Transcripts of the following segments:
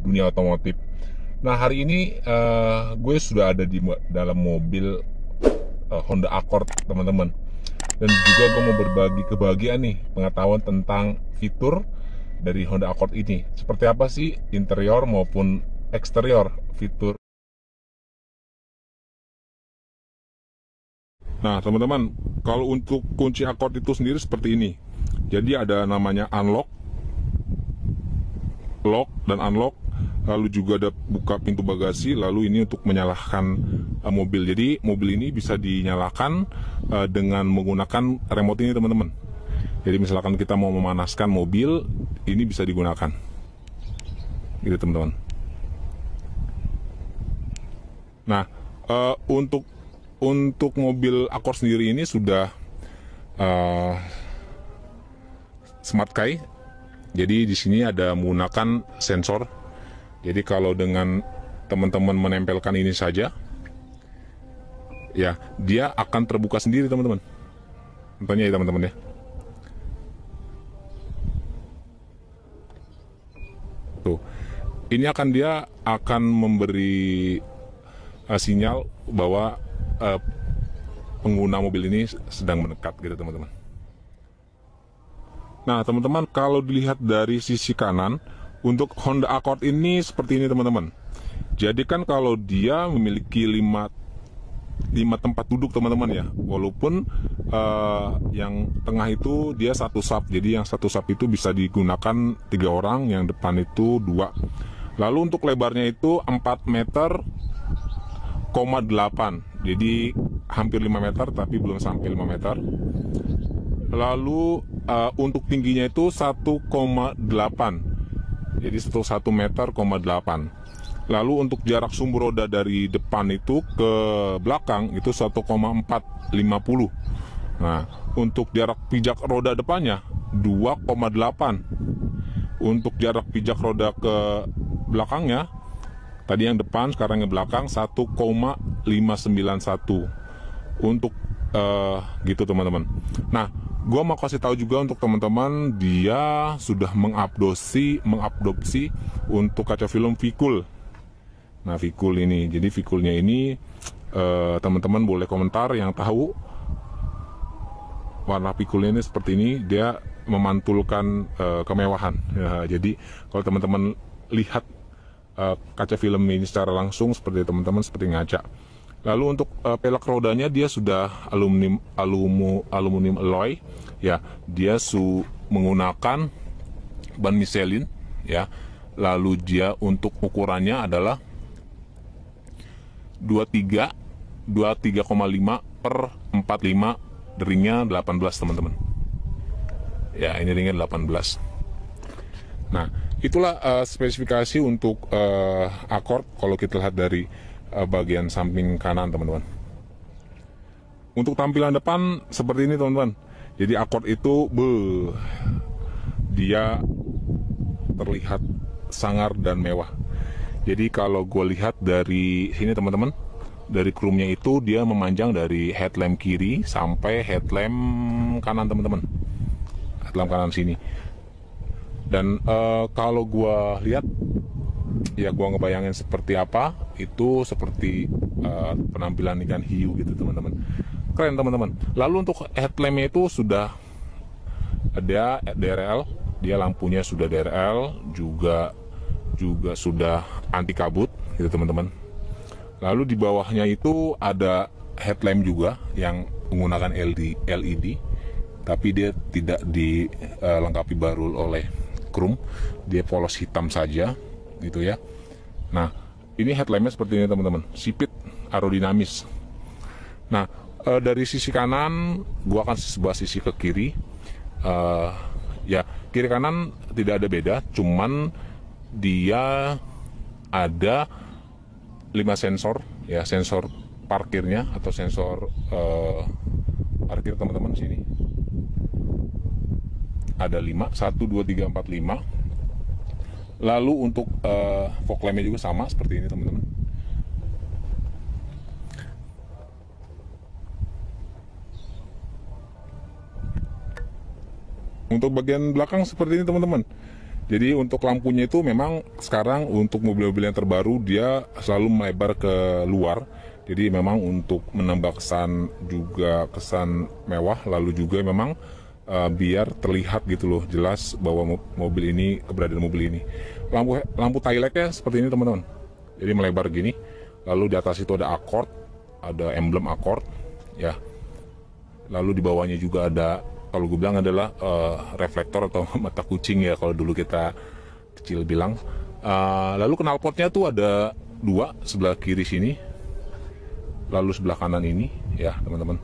dunia otomotif. Nah, hari ini gue sudah ada di dalam mobil Honda Accord, teman-teman. Dan juga gue mau berbagi kebahagiaan nih, pengetahuan tentang fitur dari Honda Accord ini. Seperti apa sih interior maupun eksterior fitur. Nah, teman-teman, kalau untuk kunci Accord itu sendiri seperti ini. Jadi ada namanya unlock, lock dan unlock. Lalu juga ada buka pintu bagasi. Lalu ini untuk menyalakan mobil. Jadi mobil ini bisa dinyalakan dengan menggunakan remote ini, teman-teman. Jadi misalkan kita mau memanaskan mobil, ini bisa digunakan. Gitu, teman-teman. Nah, untuk mobil Accord sendiri ini sudah Smart Key. Jadi di sini ada menggunakan sensor. Jadi kalau dengan teman-teman menempelkan ini saja, ya dia akan terbuka sendiri, teman-teman. Contohnya ya, teman-teman ya. Tuh, ini dia akan memberi sinyal bahwa pengguna mobil ini sedang mendekat, gitu, teman-teman. Nah, teman-teman, kalau dilihat dari sisi kanan, untuk Honda Accord ini seperti ini, teman-teman. Jadi kan kalau dia memiliki 5 tempat duduk, teman-teman ya. Walaupun yang tengah itu dia satu sub. Jadi yang satu sub itu bisa digunakan 3 orang, yang depan itu 2. Lalu untuk lebarnya itu 4 meter, 8. Jadi hampir 5 meter tapi belum sampai 5 meter. Lalu untuk tingginya itu 1,8. Jadi 1 meter, 8. Lalu untuk jarak sumbu roda dari depan itu ke belakang itu 1,450. Nah, untuk jarak pijak roda depannya 2,8. Untuk jarak pijak roda ke belakangnya, tadi yang depan, sekarang yang belakang 1,591. Untuk gitu, teman-teman. Nah, gue mau kasih tahu juga untuk teman-teman, dia sudah mengadopsi untuk kaca film Vicul. Nah, Vicul ini, jadi Viculnya ini teman-teman boleh komentar yang tahu warna Viculnya ini seperti ini. Dia memantulkan kemewahan. Ya, jadi kalau teman-teman lihat kaca film ini secara langsung, seperti teman-teman seperti ngaca. Lalu untuk pelek rodanya dia sudah aluminium alloy, ya. Dia menggunakan ban Michelin, ya. Lalu dia untuk ukurannya adalah 23,5 per 45, ringnya 18, teman-teman. Ya, ini ringnya 18. Nah, itulah spesifikasi untuk Accord kalau kita lihat dari bagian samping kanan, teman-teman. Untuk tampilan depan seperti ini, teman-teman. Jadi Accord itu dia terlihat sangar dan mewah. Jadi kalau gue lihat dari sini, teman-teman, dari chrome-nya itu dia memanjang dari headlamp kiri sampai headlamp kanan, teman-teman. Headlamp kanan sini. Dan kalau gue lihat, ya gue ngebayangin seperti apa, itu seperti penampilan ikan hiu gitu, teman-teman. Keren, teman-teman. Lalu untuk headlampnya itu sudah ada DRL, dia lampunya sudah DRL, juga sudah anti kabut gitu, teman-teman. Lalu di bawahnya itu ada headlamp juga yang menggunakan LED, tapi dia tidak dilengkapi baru oleh chrome, dia polos hitam saja gitu ya. Nah, ini headlampnya seperti ini, teman-teman, sipit, aerodinamis. Nah, dari sisi kanan gua akan sebelah sisi ke kiri. Ya, kiri kanan tidak ada beda, cuman dia ada 5 sensor, ya, sensor parkirnya atau sensor parkir, teman-teman. Sini ada 5, 1, 2, 3, 4, 5. Lalu untuk fog lampnya juga sama seperti ini, teman-teman. Untuk bagian belakang seperti ini, teman-teman. Jadi untuk lampunya itu memang sekarang untuk mobil-mobil yang terbaru dia selalu melebar ke luar. Jadi memang untuk menambah kesan juga kesan mewah, lalu juga memang biar terlihat gitu loh jelas bahwa mobil ini, keberadaan mobil ini. Lampu tail light-nya seperti ini teman-teman. Jadi melebar gini. Lalu di atas itu ada Accord, ada emblem Accord ya. Lalu di bawahnya juga ada, kalau gue bilang adalah reflektor atau mata kucing ya kalau dulu kita kecil bilang. Lalu knalpotnya tuh ada dua, sebelah kiri sini, lalu sebelah kanan ini ya teman-teman.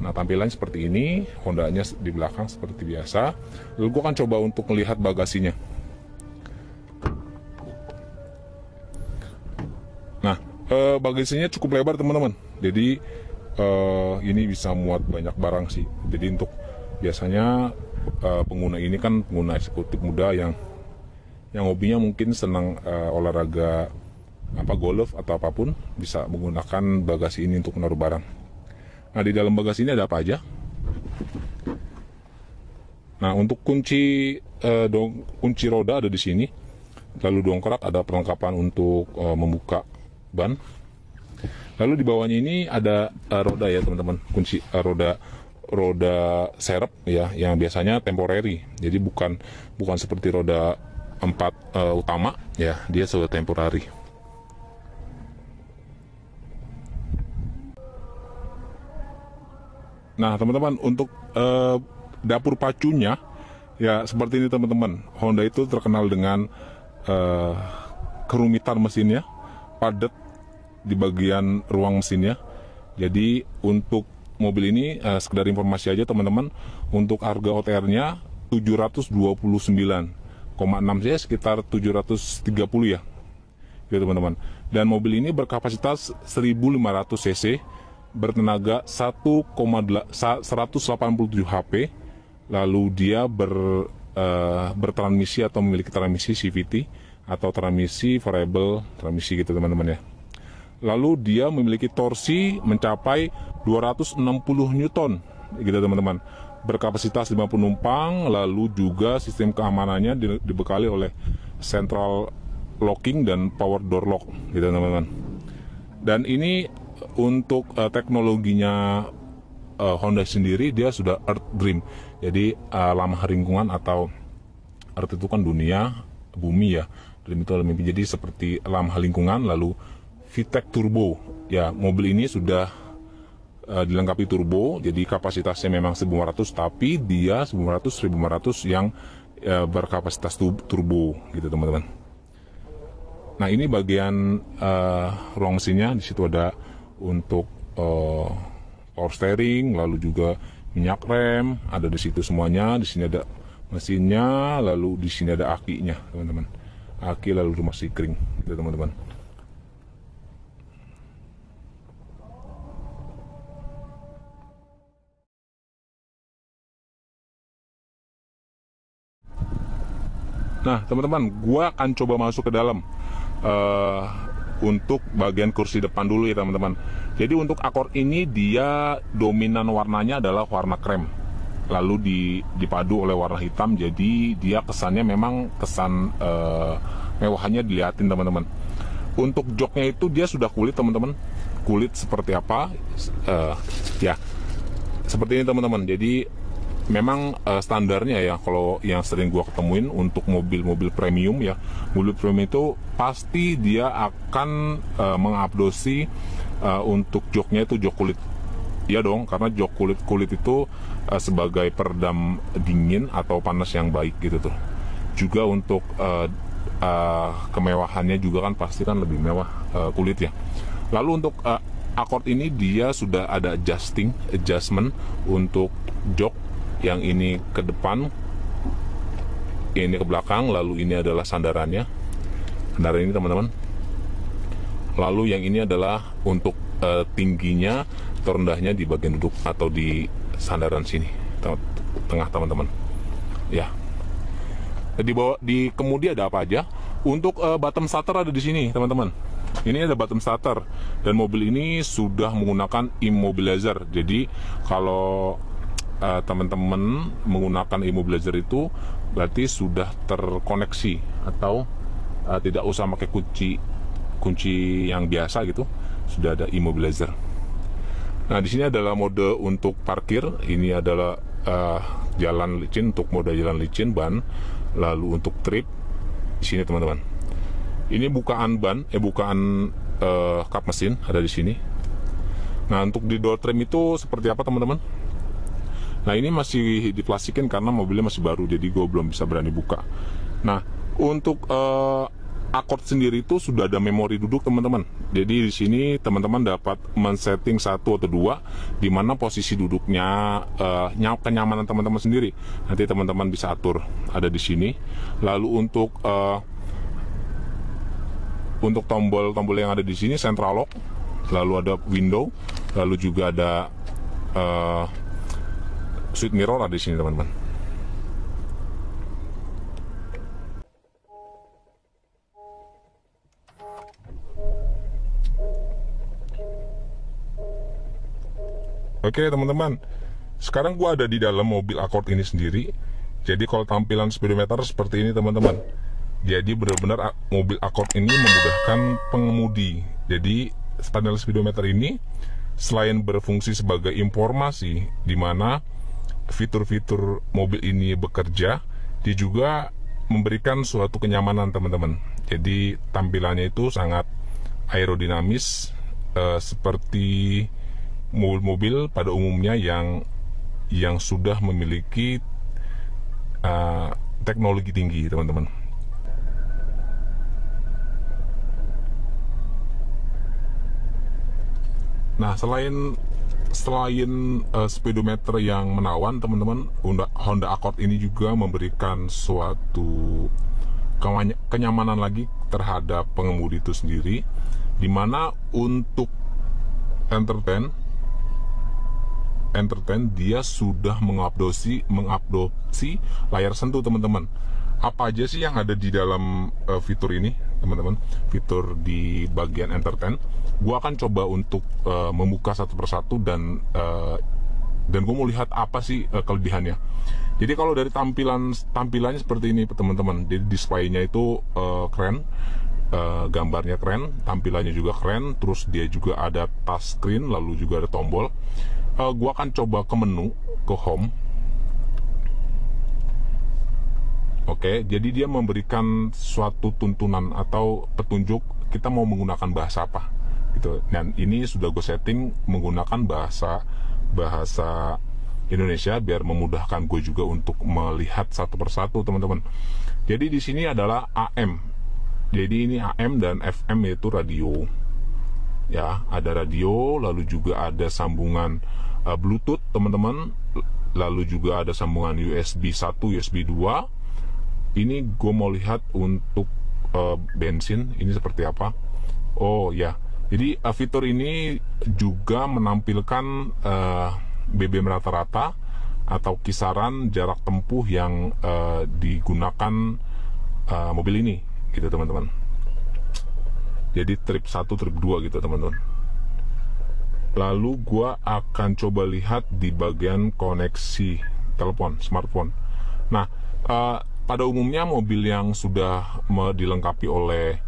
Nah tampilannya seperti ini, Hondanya di belakang seperti biasa. Lalu gue akan coba untuk melihat bagasinya. Nah bagasinya cukup lebar teman-teman. Jadi ini bisa muat banyak barang sih. Jadi untuk biasanya pengguna ini kan pengguna eksekutif muda yang hobinya mungkin senang olahraga golf atau apapun, bisa menggunakan bagasi ini untuk menaruh barang. Nah di dalam bagasi ini ada apa aja? Nah untuk kunci roda ada di sini. Lalu dongkrak, ada perlengkapan untuk membuka ban. Lalu di bawahnya ini ada roda ya teman-teman, kunci roda serep ya, yang biasanya temporary. Jadi bukan seperti roda 4 utama ya, dia sudah temporary. Nah teman-teman, untuk dapur pacunya ya seperti ini teman-teman. Honda itu terkenal dengan kerumitan mesinnya, padat di bagian ruang mesinnya. Jadi untuk mobil ini sekedar informasi aja teman-teman, untuk harga OTR-nya 729,6 ya, sekitar 730 ya gitu teman-teman. Dan mobil ini berkapasitas 1500 cc, bertenaga 187 HP. Lalu dia bertransmisi atau memiliki transmisi CVT atau transmisi variable transmisi gitu teman-teman ya. Lalu dia memiliki torsi mencapai 260 Newton gitu teman-teman. Berkapasitas 5 penumpang, lalu juga sistem keamanannya dibekali oleh central locking dan power door lock gitu teman-teman. Dan ini untuk teknologinya Honda sendiri, dia sudah Earth Dream. Jadi ramah lingkungan, atau Earth itu kan dunia, bumi ya. Dream itu mimpi, jadi seperti ramah lingkungan. Lalu VTEC Turbo ya, mobil ini sudah dilengkapi turbo. Jadi kapasitasnya memang 1500, tapi dia 1500 yang berkapasitas turbo gitu teman-teman. Nah ini bagian ruang mesinnya. Di situ ada untuk power steering, lalu juga minyak rem ada di situ semuanya. Di sini ada mesinnya, lalu di sini ada akinya teman-teman. Aki lalu rumah sikring gitu teman-teman. Nah teman-teman, gua akan coba masuk ke dalam untuk bagian kursi depan dulu ya teman-teman. Jadi untuk Accord ini dia dominan warnanya adalah warna krem, lalu dipadu oleh warna hitam. Jadi dia kesannya memang kesan mewahannya dilihatin teman-teman. Untuk joknya itu dia sudah kulit teman-teman. Kulit seperti apa? Ya seperti ini teman-teman. Jadi memang standarnya ya, kalau yang sering gua ketemuin untuk mobil-mobil premium ya, mobil premium itu pasti dia akan mengupdasi untuk joknya itu jok kulit. Iya dong, karena jok kulit itu sebagai peredam dingin atau panas yang baik gitu tuh. Juga untuk kemewahannya juga kan pasti kan lebih mewah kulit ya. Lalu untuk Accord ini dia sudah ada adjustment untuk jok. Yang ini ke depan, ini ke belakang, lalu ini adalah sandarannya. Sandaran ini teman-teman. Lalu yang ini adalah untuk tingginya atau rendahnya di bagian duduk atau di sandaran sini, tengah teman-teman. Ya. Di kemudi ada apa aja? Untuk bottom starter ada di sini teman-teman. Ini ada bottom starter, dan mobil ini sudah menggunakan immobilizer. Jadi kalau teman-teman menggunakan immobilizer itu berarti sudah terkoneksi atau tidak usah pakai kunci yang biasa gitu, sudah ada immobilizer. Nah, di sini adalah mode untuk parkir. Ini adalah jalan licin, untuk mode jalan licin ban. Lalu untuk trip di sini teman-teman. Ini bukaan ban, bukaan kap mesin ada di sini. Nah, untuk di door trim itu seperti apa teman-teman? Nah, ini masih diplastikin karena mobilnya masih baru, jadi gue belum bisa berani buka. Nah, untuk Accord sendiri itu sudah ada memori duduk teman-teman. Jadi di sini teman-teman dapat men-setting 1 atau 2 di mana posisi duduknya, kenyamanan teman-teman sendiri. Nanti teman-teman bisa atur, ada di sini. Lalu untuk tombol-tombol yang ada di sini central lock, lalu ada window, lalu juga ada switch mirror ada di sini teman-teman. Oke teman-teman, sekarang gua ada di dalam mobil Accord ini sendiri. Jadi kalau tampilan speedometer seperti ini teman-teman. Jadi benar-benar mobil Accord ini memudahkan pengemudi. Jadi panel speedometer ini selain berfungsi sebagai informasi di mana fitur-fitur mobil ini bekerja, dia juga memberikan suatu kenyamanan teman-teman. Jadi tampilannya itu sangat aerodinamis, seperti mobil-mobil pada umumnya yang sudah memiliki teknologi tinggi teman-teman. Nah, selain speedometer yang menawan teman-teman, Honda Accord ini juga memberikan suatu kenyamanan lagi terhadap pengemudi itu sendiri, dimana untuk entertain dia sudah mengadopsi layar sentuh teman-teman. Apa aja sih yang ada di dalam fitur ini teman-teman? Fitur di bagian entertain, gua akan coba untuk membuka satu persatu dan gue mau lihat apa sih kelebihannya. Jadi kalau dari tampilannya seperti ini teman-teman. Jadi displaynya itu keren, gambarnya keren, tampilannya juga keren, terus dia juga ada touch screen, lalu juga ada tombol. Gua akan coba ke menu, ke home. Oke, jadi dia memberikan suatu tuntunan atau petunjuk kita mau menggunakan bahasa apa gitu. Dan ini sudah gue setting menggunakan bahasa Indonesia biar memudahkan gue juga untuk melihat satu persatu teman-teman. Jadi di sini adalah AM. Jadi ini AM dan FM, yaitu radio. Ya, ada radio, lalu juga ada sambungan Bluetooth teman-teman, lalu juga ada sambungan USB 1, USB 2. Ini gue mau lihat untuk bensin ini seperti apa. Oh ya, jadi fitur ini juga menampilkan BBM rata-rata atau kisaran jarak tempuh yang digunakan mobil ini gitu teman-teman. Jadi trip 1, trip 2 gitu teman-teman. Lalu gua akan coba lihat di bagian koneksi telepon, smartphone. Nah, pada umumnya mobil yang sudah dilengkapi oleh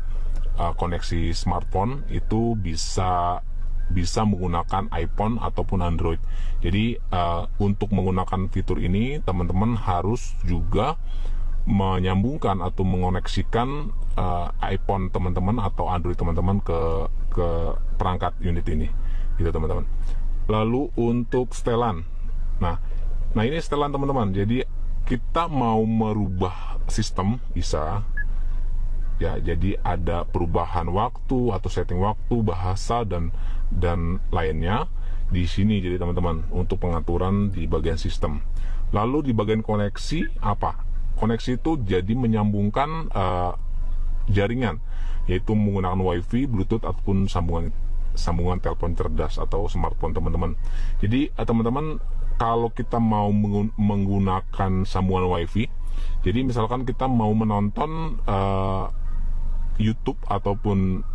koneksi smartphone itu bisa menggunakan iPhone ataupun Android. Jadi untuk menggunakan fitur ini teman-teman harus juga menyambungkan atau mengoneksikan iPhone teman-teman atau Android teman-teman ke perangkat unit ini gitu teman-teman. Lalu untuk setelan, nah ini setelan teman-teman. Jadi kita mau merubah sistem bisa ya, jadi ada perubahan waktu atau setting waktu, bahasa dan lainnya di sini. Jadi teman-teman untuk pengaturan di bagian sistem. Lalu di bagian koneksi apa? Koneksi itu jadi menyambungkan jaringan, yaitu menggunakan WiFi, Bluetooth ataupun sambungan telepon cerdas atau smartphone teman-teman. Jadi teman-teman kalau kita mau menggunakan sambungan WiFi, jadi misalkan kita mau menonton YouTube ataupun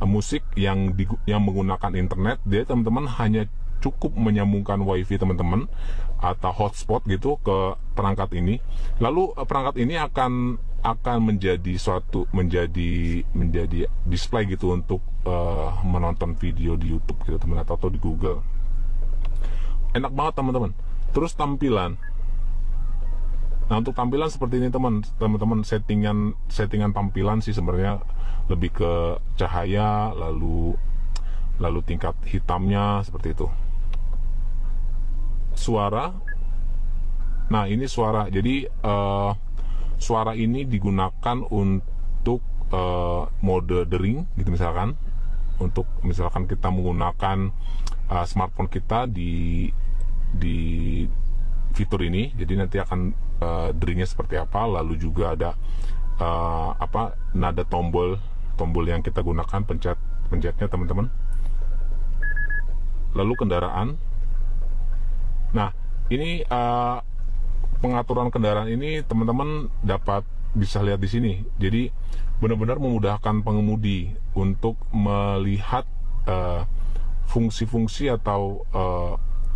musik yang menggunakan internet, dia teman-teman hanya cukup menyambungkan wifi teman-teman atau hotspot gitu ke perangkat ini. Lalu perangkat ini akan menjadi display gitu untuk menonton video di YouTube gitu teman, atau di Google. Enak banget teman-teman. Terus tampilan. Nah, untuk tampilan seperti ini teman-teman, settingan tampilan sih sebenarnya lebih ke cahaya, lalu tingkat hitamnya seperti itu. Suara. Nah, ini suara. Jadi suara ini digunakan untuk mode dering gitu misalkan. Untuk misalkan kita menggunakan smartphone kita di fitur ini, jadi nanti akan deringnya seperti apa. Lalu juga ada nada tombol yang kita gunakan, pencetnya teman-teman. Lalu kendaraan. Nah, ini pengaturan kendaraan ini teman-teman bisa lihat di sini. Jadi benar-benar memudahkan pengemudi untuk melihat fungsi-fungsi atau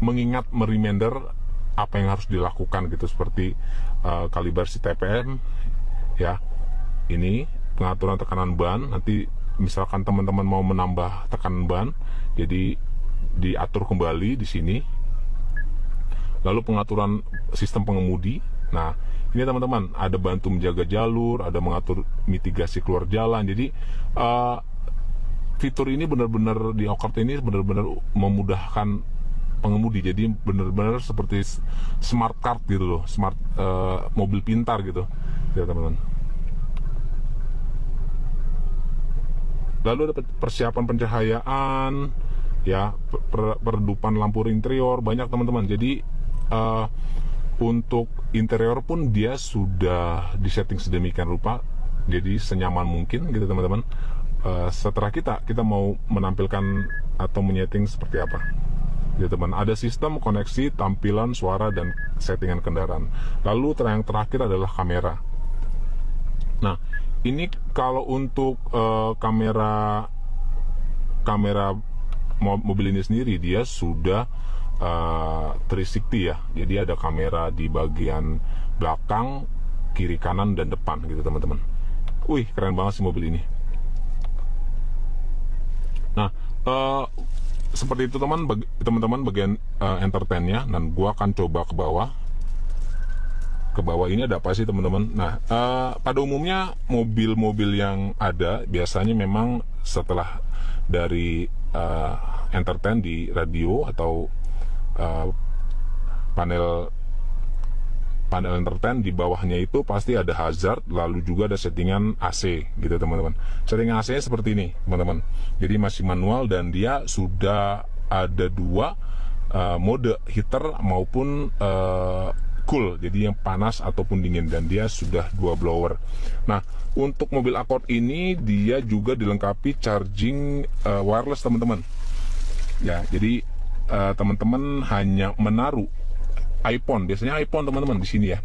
mengingat, mereminder apa yang harus dilakukan gitu, seperti kalibrasi TPM ya. Ini pengaturan tekanan ban. Nanti misalkan teman-teman mau menambah tekanan ban, jadi diatur kembali di sini. Lalu pengaturan sistem pengemudi. Nah, ini teman-teman ada bantu menjaga jalur, ada mengatur mitigasi keluar jalan. Jadi fitur ini benar-benar di Okart ini benar-benar memudahkan pengemudi. Jadi benar-benar seperti smart card gitu loh, smart mobil pintar gitu ya teman-teman. Lalu ada persiapan pencahayaan ya, peredupan lampu interior, banyak teman-teman. Jadi untuk interior pun dia sudah disetting sedemikian rupa, jadi senyaman mungkin gitu teman-teman. Setelah kita mau menampilkan atau menyeting seperti apa gitu teman. Ada sistem koneksi, tampilan, suara, dan settingan kendaraan. Lalu yang terakhir adalah kamera. Nah, ini kalau untuk kamera mobil ini sendiri, dia sudah 360 ya. Jadi ada kamera di bagian belakang, kiri, kanan, dan depan gitu teman-teman. Wih, keren banget sih mobil ini. Nah, seperti itu teman-teman bagian entertainnya. Dan gua akan coba ke bawah. Ke bawah ini ada apa sih teman-teman? Nah, pada umumnya mobil-mobil yang ada biasanya memang setelah dari entertain di radio atau panel entertain, di bawahnya itu pasti ada hazard, lalu juga ada settingan AC gitu teman-teman. Settingan AC seperti ini teman-teman. Jadi masih manual, dan dia sudah ada dua mode, heater maupun cool, jadi yang panas ataupun dingin, dan dia sudah dua blower. Nah, untuk mobil Accord ini dia juga dilengkapi charging wireless teman-teman. Ya, jadi teman-teman hanya menaruh iPhone, biasanya iPhone teman-teman di sini ya.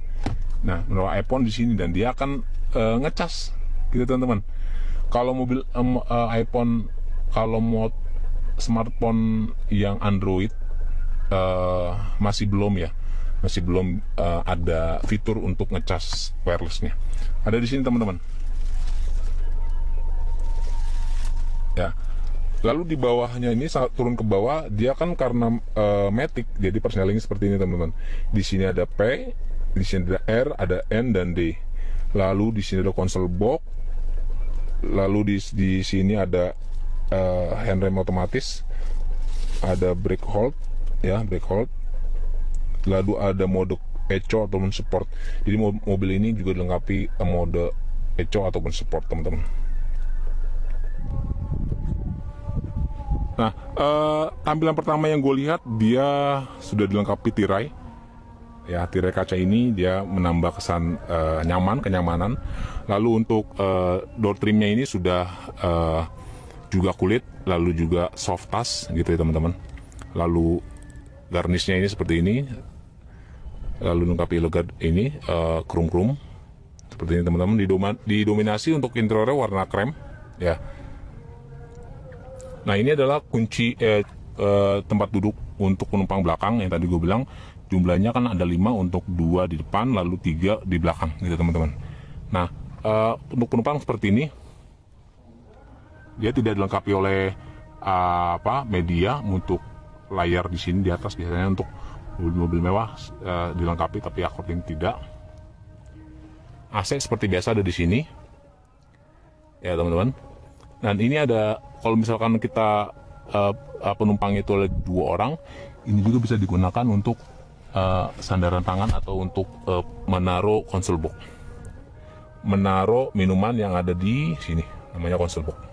Nah, menaruh iPhone di sini dan dia akan ngecas gitu teman-teman. Kalau mobil iPhone, kalau mau smartphone yang Android masih belum ada fitur untuk ngecas wirelessnya. Ada di sini teman-teman. Ya. Lalu di bawahnya ini saat turun ke bawah, dia kan karena matic, jadi persnelingnya seperti ini teman-teman. Di sini ada P, di sini ada R, ada N dan D. Lalu di sini ada console box. Lalu di sini ada handrem otomatis, ada brake hold, ya brake hold. Lalu ada mode eco ataupun sport. Jadi mobil ini juga dilengkapi mode eco ataupun sport teman-teman. Nah, tampilan pertama yang gue lihat, dia sudah dilengkapi tirai. Ya, tirai kaca ini dia menambah kesan kenyamanan. Lalu untuk door trimnya ini sudah juga kulit, lalu juga soft touch gitu ya teman-teman. Lalu garnishnya ini seperti ini. Lalu dilengkapi logo ini krum-krum seperti ini teman-teman. Didominasi untuk interiornya warna krem, ya. Nah, ini adalah kunci tempat duduk untuk penumpang belakang yang tadi gue bilang jumlahnya kan ada 5 untuk 2 di depan lalu 3 di belakang gitu teman-teman. Nah untuk penumpang seperti ini dia tidak dilengkapi oleh media untuk layar di sini di atas. Biasanya untuk mobil-mobil mewah dilengkapi, tapi Accord ini tidak. AC seperti biasa ada di sini ya teman-teman. Dan ini ada, kalau misalkan kita penumpang itu ada 2 orang, ini juga bisa digunakan untuk sandaran tangan atau untuk menaruh konsol box, menaruh minuman yang ada di sini, namanya konsol box.